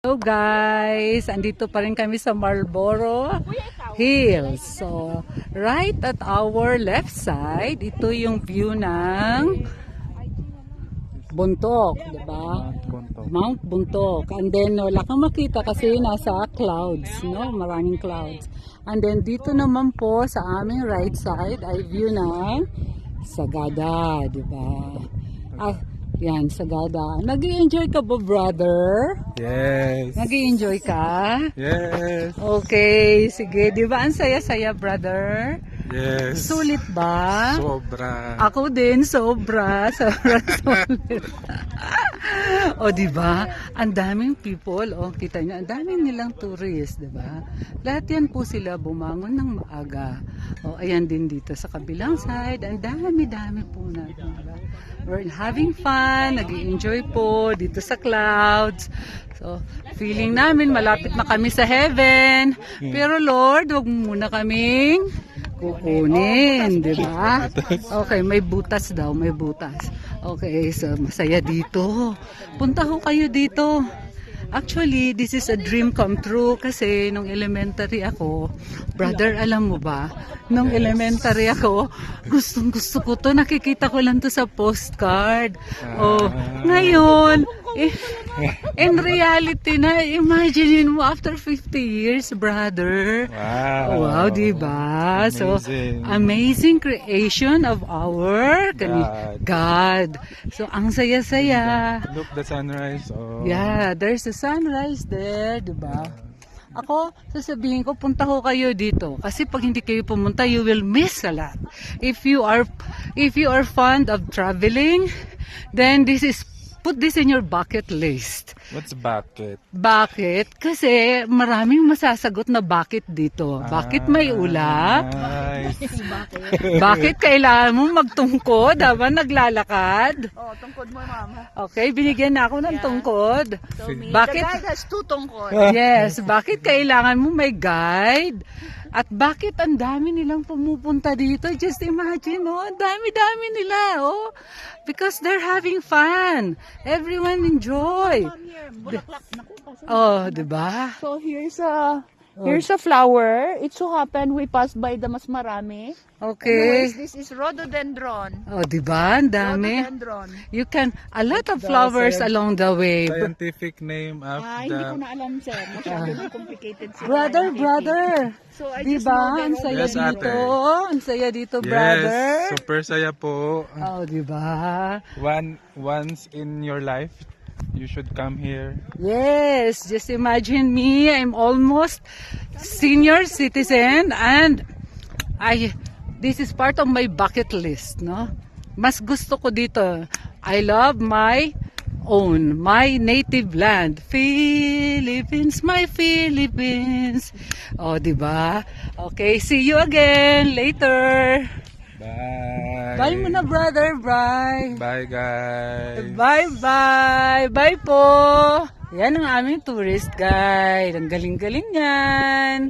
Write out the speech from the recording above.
Hello guys, andito pa rin kami sa Marlboro Hills. So, right at our left side, ito yung view ng Buntok, di ba? Mount Buntok. And then, wala kang makita kasi nasa clouds, no? Maraming clouds. And then, dito naman po sa aming right side ay view ng Sagada, di ba? Yan, Sagada. Nag-i-enjoy ka ba, brother? Yes. Nag-i-enjoy ka? Yes. Okay, sige. Di ba ang saya-saya, brother? Yes. Sulit ba? Sobra. Ako din, sobra. Sobra sulit. O, di ba? Ang daming people. O, kita niyo, ang daming nilang tourist, di ba? Lahat yan po sila bumangon ng maaga. O, ayan din dito sa kabilang side. Ang dami-dami po natin, di ba? We're having fun, nag-i-enjoy po dito sa clouds. So, feeling namin malapit na kami sa heaven. Pero Lord, wag mo muna kaming kukunin, di ba? Okay, may butas daw, may butas. Okay, so masaya dito. Punta ho kayo dito. Actually, this is a dream come true kasi nung elementary ako, brother, alam mo ba, nung elementary ako, gustong gusto ko to, nakikita ko lang to sa postcard. Oh, ngayon, in reality na, imagine mo after 50 years, brother. Wow. Wow, diba? So, amazing creation of our God. So, ang saya-saya. Look the sunrise. Oh. Yeah, there's a sunrise there, diba? Ako, sasabihin ko, punta ho kayo dito. Kasi pag hindi kayo pumunta, you will miss a lot. If you are fond of traveling, then put this in your bucket list. What's bucket? Bakit? Kasi maraming masasagot na bakit dito. Bakit may ulap? Nice. Bakit kailangan mo magtungkod habang naglalakad? Oh, tungkod mo, mama. Okay, binigyan na ako ng tungkod. So, me, Bakit? the guide has two tungkod. Yes, bakit kailangan mo may guide? At bakit ang dami nilang pumupunta dito? Just imagine, oh, ang dami-dami nila, oh. Because they're having fun. Everyone enjoy. Bulaklak. Naku, Oh, 'di ba? so here's a flower. It so happened we passed by the mas marami. Okay. Anyways, this is rhododendron. Oh, 'di ba? Ang dami. Rhododendron. You can a lot of flowers along the way. Scientific name of Hindi ko na alam, sir. Masyado complicated sila. Brother. So I Di just ba? know that Ang saya Yes, ate. dito. Ang saya dito, Yes. brother. Super saya po. Oh, 'di ba? Once in your life, you should come here. Yes, just imagine me. I'm almost senior citizen and this is part of my bucket list, no? Mas gusto ko dito. I love my native land. Philippines, my Philippines. Oh, 'di ba? Okay, see you again later. Bye. Bye muna, brother. Bye. Bye, guys. Bye-bye! Bye po! Yan ang aming tourist guide. Ang galing-galing yan.